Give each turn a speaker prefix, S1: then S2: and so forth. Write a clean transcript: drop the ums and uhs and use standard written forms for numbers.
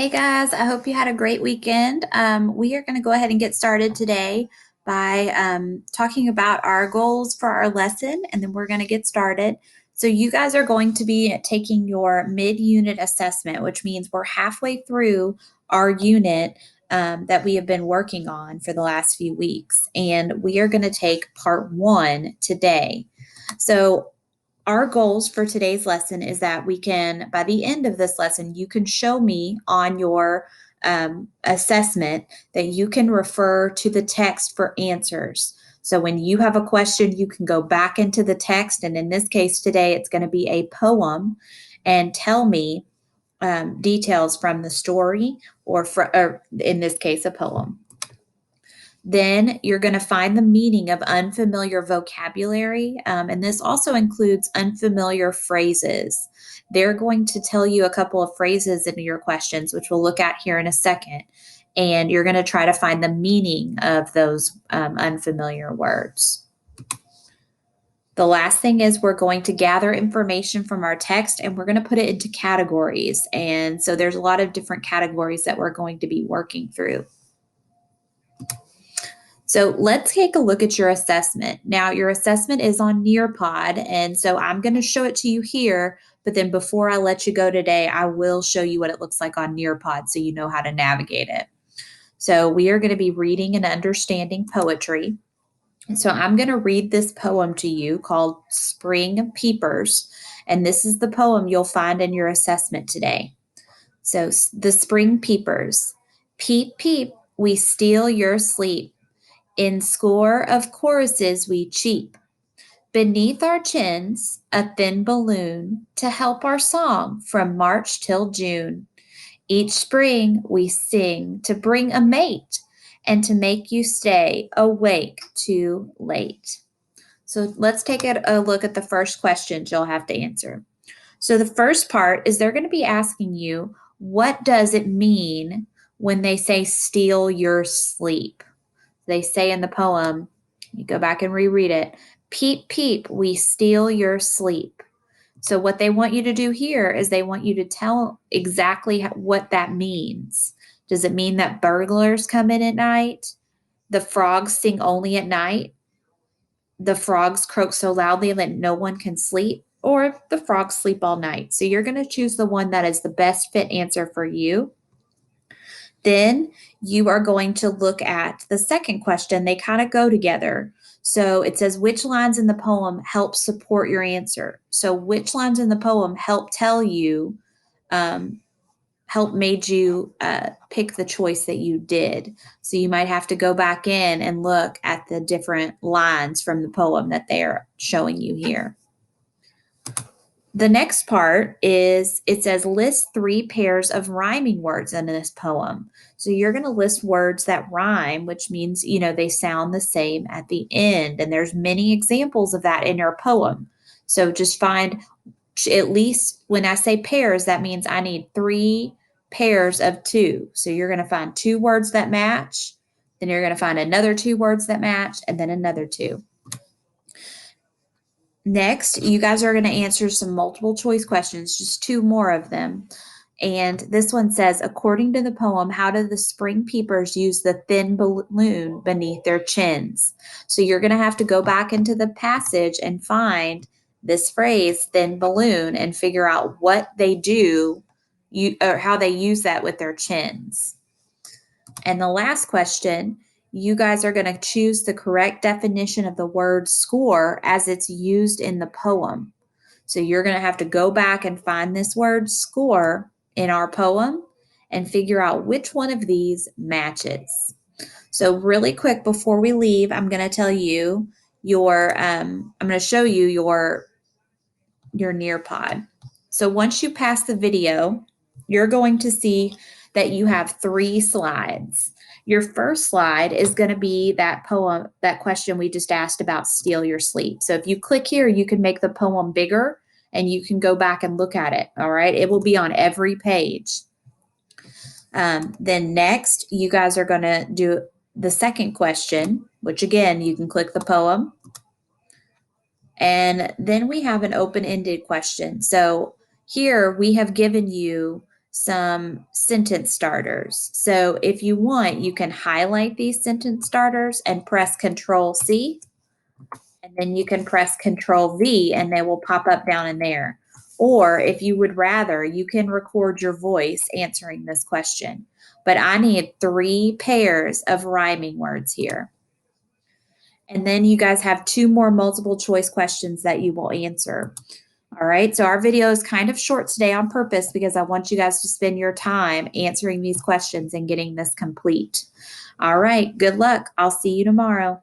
S1: Hey guys, I hope you had a great weekend. We are going to go ahead and get started today by talking about our goals for our lesson, and then we're going to get started. So, you guys are going to be taking your mid unit assessment, which means we're halfway through our unit that we have been working on for the last few weeks, and we are going to take part one today. So, our goals for today's lesson is that we can, by the end of this lesson, you can show me on your assessment that you can refer to the text for answers. So when you have a question, you can go back into the text. And in this case today, it's going to be a poem and tell me details from the story or in this case, a poem. Then you're going to find the meaning of unfamiliar vocabulary, and this also includes unfamiliar phrases. They're going to tell you a couple of phrases in your questions, which we'll look at here in a second, and you're going to try to find the meaning of those unfamiliar words. The last thing is we're going to gather information from our text and we're going to put it into categories. And so there's a lot of different categories that we're going to be working through. So let's take a look at your assessment. Now, your assessment is on Nearpod, and so I'm going to show it to you here, but then before I let you go today, I will show you what it looks like on Nearpod so you know how to navigate it. So we are going to be reading and understanding poetry. And so I'm going to read this poem to you called Spring Peepers, and this is the poem you'll find in your assessment today. So the Spring Peepers. Peep, peep, we steal your sleep. In score of choruses we cheep. Beneath our chins, a thin balloon to help our song from March till June. Each spring we sing to bring a mate and to make you stay awake too late. So let's take a look at the first questions you'll have to answer. So the first part is they're going to be asking you, what does it mean when they say steal your sleep? They say in the poem, you go back and reread it, peep, peep, we steal your sleep. So, what they want you to do here is they want you to tell exactly what that means. Does it mean that burglars come in at night? The frogs sing only at night? The frogs croak so loudly that no one can sleep? Or the frogs sleep all night? So, you're going to choose the one that is the best fit answer for you. Then you are going to look at the second question. They kind of go together. So it says, which lines in the poem help support your answer? So which lines in the poem help tell you, help made you pick the choice that you did? So you might have to go back in and look at the different lines from the poem that they're showing you here. The next part is it says list 3 pairs of rhyming words in this poem. So you're going to list words that rhyme, which means, they sound the same at the end. And there's many examples of that in your poem. So just find at least when I say pairs, that means I need 3 pairs of 2. So you're going to find 2 words that match. Then you're going to find another 2 words that match and then another 2. Next, you guys are going to answer some multiple choice questions, just 2 more of them. And this one says, according to the poem, how do the spring peepers use the thin balloon beneath their chins? So you're going to have to go back into the passage and find this phrase, thin balloon, and figure out what they do, or how they use that with their chins. And the last question, you guys are going to choose the correct definition of the word score as it's used in the poem. So you're going to have to go back and find this word score in our poem and figure out which one of these matches. So really quick before we leave, I'm going to tell you I'm going to show you your Nearpod. So once you pass the video, you're going to see that you have 3 slides. Your first slide is going to be that poem, that question we just asked about steal your sleep. So if you click here, you can make the poem bigger and you can go back and look at it. All right. It will be on every page. Then next, you guys are going to do the second question, which again, you can click the poem. And then we have an open-ended question. So here we have given you some sentence starters. So if you want, you can highlight these sentence starters and press Control C, and then you can press Control V and they will pop up down in there. Or if you would rather, you can record your voice answering this question. But I need 3 pairs of rhyming words here. And then you guys have 2 more multiple choice questions that you will answer. All right, so our video is kind of short today on purpose because I want you guys to spend your time answering these questions and getting this complete. All right, good luck. I'll see you tomorrow.